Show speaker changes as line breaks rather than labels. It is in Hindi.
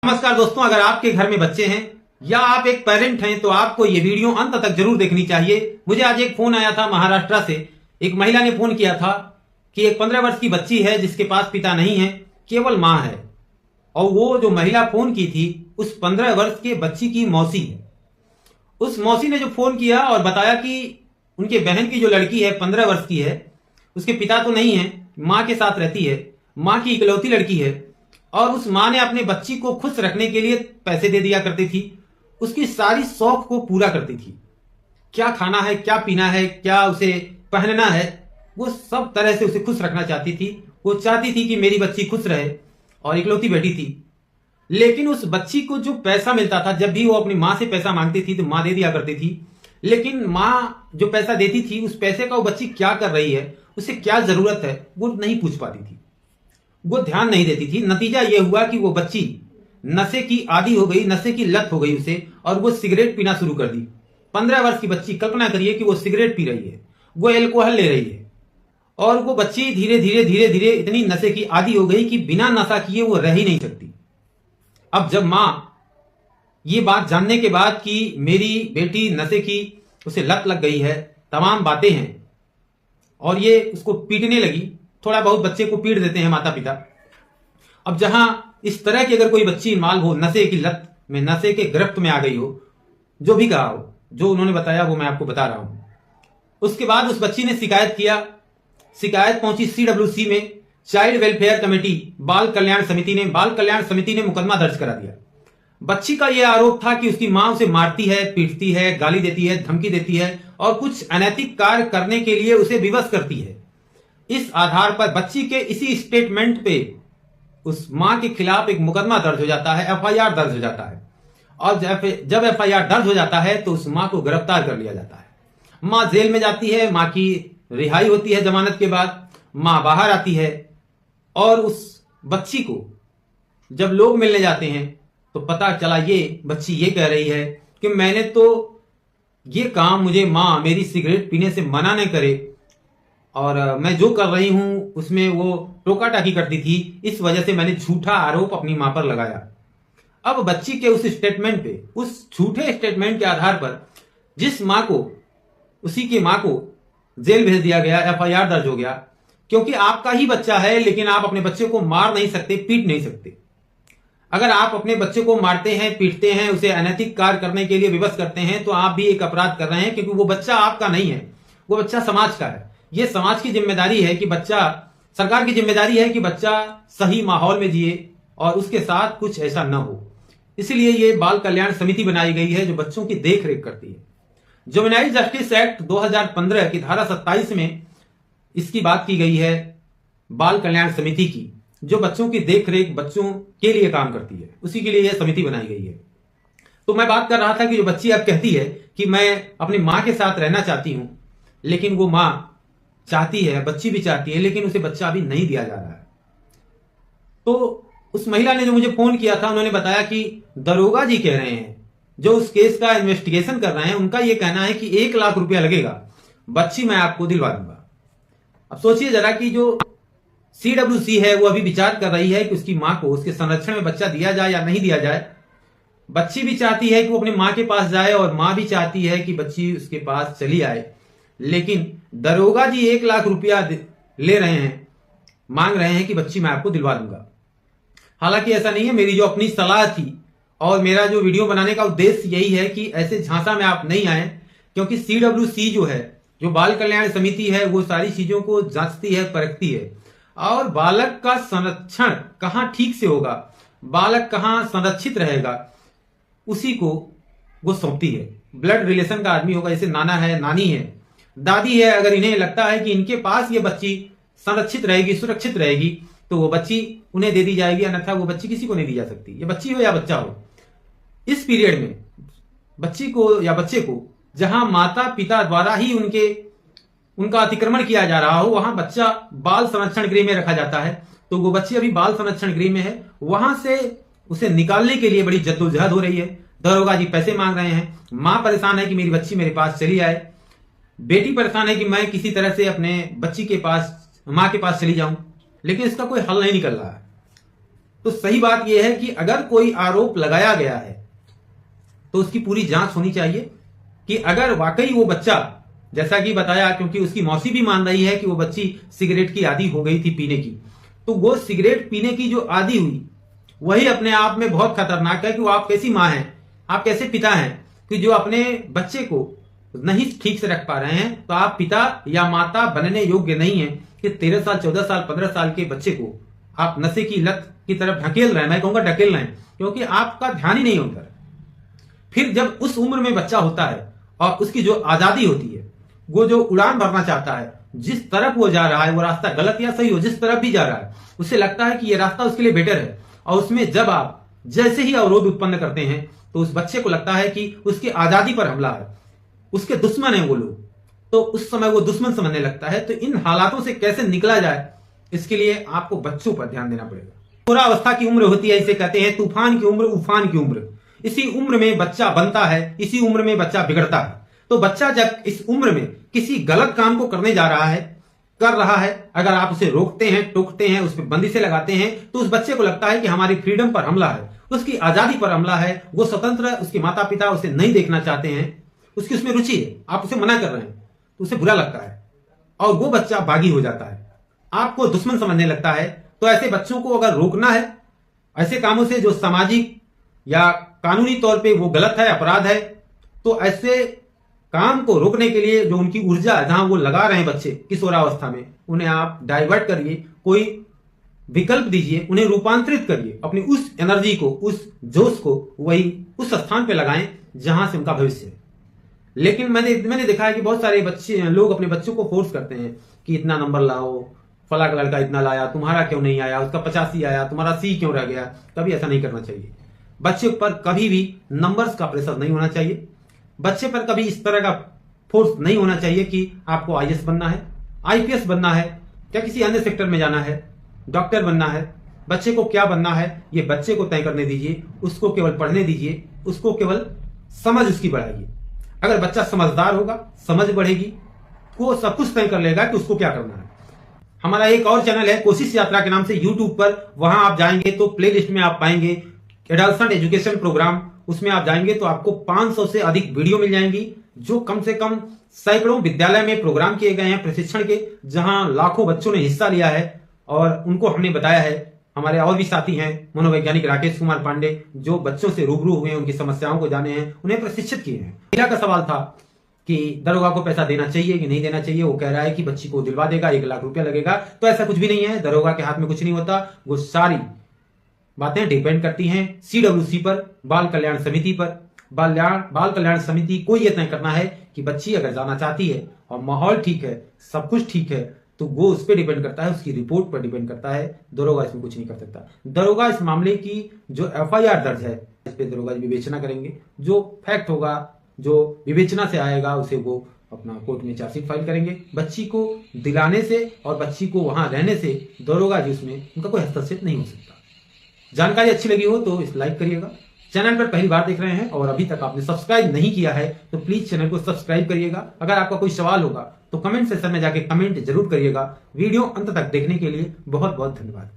नमस्कार दोस्तों, अगर आपके घर में बच्चे हैं या आप एक पेरेंट हैं तो आपको ये वीडियो अंत तक जरूर देखनी चाहिए। मुझे आज एक फोन आया था महाराष्ट्र से। एक महिला ने फोन किया था कि एक 15 वर्ष की बच्ची है जिसके पास पिता नहीं है, केवल माँ है। और वो जो महिला फोन की थी उस 15 वर्ष के बच्ची की मौसी है। उस मौसी ने जो फोन किया और बताया कि उनके बहन की जो लड़की है 15 वर्ष की है, उसके पिता तो नहीं है, माँ के साथ रहती है, माँ की इकलौती लड़की है और उस माँ ने अपने बच्ची को खुश रखने के लिए पैसे दे दिया करती थी, उसकी सारी शौक को पूरा करती थी। क्या खाना है, क्या पीना है, क्या उसे पहनना है, वो सब तरह से उसे खुश रखना चाहती थी। वो चाहती थी कि मेरी बच्ची खुश रहे और इकलौती बेटी थी। लेकिन उस बच्ची को जो पैसा मिलता था, जब भी वो अपनी माँ से पैसा मांगती थी तो माँ दे दिया करती थी। लेकिन माँ जो पैसा देती थी उस पैसे का वो बच्ची क्या कर रही है, उसे क्या जरूरत है, वो नहीं पूछ पाती थी, वो ध्यान नहीं देती थी। नतीजा ये हुआ कि वो बच्ची नशे की आदी हो गई, नशे की लत हो गई उसे, और वो सिगरेट पीना शुरू कर दी। 15 वर्ष की बच्ची, कल्पना करिए कि वो सिगरेट पी रही है, वो एल्कोहल ले रही है और वो बच्ची धीरे धीरे इतनी नशे की आदी हो गई कि बिना नशा किए वो रह ही नहीं सकती। अब जब माँ ये बात जानने के बाद कि मेरी बेटी नशे की उसे लत लग गई है, तमाम बातें हैं, और ये उसको पीटने लगी। थोड़ा बहुत बच्चे को पीट देते हैं माता पिता। अब जहां इस तरह की अगर कोई बच्ची माल हो, नशे की लत में, नशे के गिरफ्त में आ गई हो, जो भी कहा हो, जो उन्होंने बताया वो मैं आपको बता रहा हूं। उसके बाद उस बच्ची ने शिकायत किया। शिकायत पहुंची CWC में, चाइल्ड वेलफेयर कमेटी, बाल कल्याण समिति ने मुकदमा दर्ज करा दिया। बच्ची का यह आरोप था कि उसकी मां उसे मारती है, पीटती है, गाली देती है, धमकी देती है और कुछ अनैतिक कार्य करने के लिए उसे विवश करती है। इस आधार पर बच्ची के इसी स्टेटमेंट पे उस मां के खिलाफ एक मुकदमा दर्ज हो जाता है, FIR दर्ज हो जाता है। और जब FIR दर्ज हो जाता है तो उस मां को गिरफ्तार कर लिया जाता है। मां जेल में जाती है, मां की रिहाई होती है जमानत के बाद, मां बाहर आती है और उस बच्ची को जब लोग मिलने जाते हैं तो पता चला ये बच्ची ये कह रही है कि मैंने तो ये काम, मुझे मां मेरी सिगरेट पीने से मना न करे और मैं जो कर रही हूं उसमें वो टोका टाकी करती थी, इस वजह से मैंने झूठा आरोप अपनी मां पर लगाया। अब बच्ची के उस स्टेटमेंट पे, उस झूठे स्टेटमेंट के आधार पर जिस मां को, उसी की मां को जेल भेज दिया गया, FIR दर्ज हो गया। क्योंकि आपका ही बच्चा है, लेकिन आप अपने बच्चे को मार नहीं सकते, पीट नहीं सकते। अगर आप अपने बच्चे को मारते हैं, पीटते हैं, उसे अनैतिक कार्य करने के लिए विवश करते हैं तो आप भी एक अपराध कर रहे हैं, क्योंकि वो बच्चा आपका नहीं है, वो बच्चा समाज का है। ये समाज की जिम्मेदारी है कि बच्चा, सरकार की जिम्मेदारी है कि बच्चा सही माहौल में जिए और उसके साथ कुछ ऐसा न हो। इसलिए ये बाल कल्याण समिति बनाई गई है जो बच्चों की देख रेख करती है। जुवेनाइल जस्टिस एक्ट 2015 की धारा 27 में इसकी बात की गई है, बाल कल्याण समिति की, जो बच्चों की देख रेख, बच्चों के लिए काम करती है, उसी के लिए यह समिति बनाई गई है। तो मैं बात कर रहा था कि जो बच्ची अब कहती है कि मैं अपनी मां के साथ रहना चाहती हूं, लेकिन वो मां चाहती है, बच्ची भी चाहती है, लेकिन उसे बच्चा अभी नहीं दिया जा रहा है। तो उस महिला ने जो मुझे फोन किया था, उन्होंने बताया कि दरोगा जी कह रहे हैं, जो उस केस का इन्वेस्टिगेशन कर रहे हैं, उनका यह कहना है कि 1 लाख रुपया लगेगा, बच्ची मैं आपको दिलवा दूंगा। अब सोचिए जरा कि जो CWC है वो अभी विचार कर रही है कि उसकी मां को उसके संरक्षण में बच्चा दिया जाए या नहीं दिया जाए। बच्ची भी चाहती है कि वो अपनी मां के पास जाए और मां भी चाहती है कि बच्ची उसके पास चली आए, लेकिन दरोगा जी 1 लाख रुपया ले रहे हैं, मांग रहे हैं कि बच्ची मैं आपको दिलवा दूंगा। हालांकि ऐसा नहीं है, मेरी जो अपनी सलाह थी और मेरा जो वीडियो बनाने का उद्देश्य यही है कि ऐसे झांसा में आप नहीं आए, क्योंकि CWC जो है, जो बाल कल्याण समिति है, वो सारी चीजों को जांचती है, परखती है और बालक का संरक्षण कहां ठीक से होगा, बालक कहां संरक्षित रहेगा, उसी को वो सौंपती है। ब्लड रिलेशन का आदमी होगा, जैसे नाना है, नानी है, दादी है, अगर इन्हें लगता है कि इनके पास ये बच्ची संरक्षित रहेगी, सुरक्षित रहेगी, तो वो बच्ची उन्हें दे दी जाएगी, अन्यथा वो बच्ची किसी को नहीं दी जा सकती। ये बच्ची हो या बच्चा हो, इस पीरियड में बच्ची को या बच्चे को जहां माता पिता द्वारा ही उनका अतिक्रमण किया जा रहा हो, वहां बच्चा बाल संरक्षण गृह में रखा जाता है। तो वो बच्ची अभी बाल संरक्षण गृह में है, वहां से उसे निकालने के लिए बड़ी जद्दोजहद हो रही है। दरोगा जी पैसे मांग रहे हैं, मां परेशान है कि मेरी बच्ची मेरे पास चली आए, बेटी परेशान है कि मैं किसी तरह से अपने बच्ची के पास, मां के पास चली जाऊं, लेकिन इसका कोई हल नहीं निकल रहा है। तो सही बात यह है कि अगर कोई आरोप लगाया गया है तो उसकी पूरी जांच होनी चाहिए कि अगर वाकई वो बच्चा, जैसा कि बताया, क्योंकि उसकी मौसी भी मान रही है कि वो बच्ची सिगरेट की आदी हो गई थी पीने की, तो वो सिगरेट पीने की जो आदी हुई वही अपने आप में बहुत खतरनाक है कि वो आप कैसी मां हैं, आप कैसे पिता हैं कि जो अपने बच्चे को नहीं ठीक से रख पा रहे हैं। तो आप पिता या माता बनने योग्य नहीं है कि 13 साल 14 साल 15 साल के बच्चे को आप नशे की लत की तरफ ढकेल रहे हैं। मैं कहूंगा ढकेल रहे हैं, क्योंकि आपका ध्यान ही नहीं होता। फिर जब उस उम्र में बच्चा होता है और उसकी जो आजादी होती है, वो जो उड़ान भरना चाहता है, जिस तरफ वो जा रहा है वो रास्ता गलत या सही हो, जिस तरफ भी जा रहा है उसे लगता है कि ये रास्ता उसके लिए बेटर है, और उसमें जब आप जैसे ही अवरोध उत्पन्न करते हैं तो उस बच्चे को लगता है कि उसकी आजादी पर हमला है, उसके दुश्मन है वो लोग, तो उस समय वो दुश्मन समझने लगता है। तो इन हालातों से कैसे निकला जाए, इसके लिए आपको बच्चों पर ध्यान देना पड़ेगा। किशोरावस्था की उम्र होती है, इसे कहते हैं तूफान की उम्र, उफान की उम्र। इसी उम्र में बच्चा बनता है, इसी उम्र में बच्चा बिगड़ता है। तो बच्चा जब इस उम्र में किसी गलत काम को करने जा रहा है, कर रहा है, अगर आप उसे रोकते हैं, टोकते हैं, उस पर बंदिशें लगाते हैं, तो उस बच्चे को लगता है कि हमारी फ्रीडम पर हमला है, उसकी आजादी पर हमला है, वो स्वतंत्र है, उसके माता पिता उसे नहीं देखना चाहते हैं, उसकी उसमें रुचि है, आप उसे मना कर रहे हैं, तो उसे बुरा लगता है और वो बच्चा बागी हो जाता है, आपको दुश्मन समझने लगता है। तो ऐसे बच्चों को अगर रोकना है ऐसे कामों से जो सामाजिक या कानूनी तौर पे वो गलत है, अपराध है, तो ऐसे काम को रोकने के लिए जो उनकी ऊर्जा है, जहां वो लगा रहे हैं बच्चे किशोरावस्था में, उन्हें आप डाइवर्ट करिए, कोई विकल्प दीजिए, उन्हें रूपांतरित करिए, अपनी उस एनर्जी को, उस जोश को वही उस स्थान पे लगाएं जहां से उनका भविष्य है। लेकिन मैंने देखा है कि बहुत सारे बच्चे, लोग अपने बच्चों को फोर्स करते हैं कि इतना नंबर लाओ, फला का लड़का इतना लाया, तुम्हारा क्यों नहीं आया, उसका 85 आया, तुम्हारा सी क्यों रह गया। कभी ऐसा नहीं करना चाहिए। बच्चे पर कभी भी नंबर्स का प्रेशर नहीं होना चाहिए। बच्चे पर कभी इस तरह का फोर्स नहीं होना चाहिए कि आपको आईएएस बनना है, आईपीएस बनना है, क्या किसी अन्य सेक्टर में जाना है, डॉक्टर बनना है। बच्चे को क्या बनना है ये बच्चे को तय करने दीजिए, उसको केवल पढ़ने दीजिए, उसको केवल समझ उसकी बढ़ाइए। अगर बच्चा समझदार होगा, समझ बढ़ेगी, वो सब कुछ तय कर लेगा कि उसको क्या करना है। हमारा एक और चैनल है कोशिश यात्रा के नाम से यूट्यूब पर, वहां आप जाएंगे तो प्लेलिस्ट में आप पाएंगे एडल्ट एजुकेशन प्रोग्राम। उसमें आप जाएंगे तो आपको 500 से अधिक वीडियो मिल जाएंगी, जो कम से कम सैकड़ों विद्यालय में प्रोग्राम किए गए हैं प्रशिक्षण के, जहां लाखों बच्चों ने हिस्सा लिया है और उनको हमने बताया है। हमारे और भी साथी हैं, मनोवैज्ञानिक राकेश कुमार पांडे, जो बच्चों से रूबरू हुए हैं, उनकी समस्याओं को जाने हैं, उन्हें प्रशिक्षित किए हैं। महिला का सवाल था कि दरोगा को पैसा देना चाहिए कि नहीं देना चाहिए। वो कह रहा है कि बच्ची को दिलवा देगा, 1 लाख रुपया लगेगा। तो ऐसा कुछ भी नहीं है, दरोगा के हाथ में कुछ नहीं होता। वो सारी बातें डिपेंड करती हैं CWC पर, बाल कल्याण समिति पर। बाल कल्याण समिति को यह तय करना है कि बच्ची अगर जाना चाहती है और माहौल ठीक है, सब कुछ ठीक है, तो वो उस पर डिपेंड करता है, उसकी रिपोर्ट पर डिपेंड करता है। दरोगा इसमें कुछ नहीं कर सकता। दरोगा इस मामले की जो FIR दर्ज है, इस पे दरोगा विवेचना करेंगे। जो फैक्ट होगा, जो विवेचना से आएगा, उसे वो अपना कोर्ट में चार्जशीट फाइल करेंगे। बच्ची को दिलाने से और बच्ची को वहां रहने से दरोगा जी उसमें उनका कोई हस्तक्षेप नहीं हो सकता। जानकारी अच्छी लगी हो तो इस लाइक करिएगा। चैनल पर पहली बार देख रहे हैं और अभी तक आपने सब्सक्राइब नहीं किया है तो प्लीज चैनल को सब्सक्राइब करिएगा। अगर आपका कोई सवाल होगा तो कमेंट सेक्शन में जाके कमेंट जरूर करिएगा। वीडियो अंत तक देखने के लिए बहुत बहुत धन्यवाद।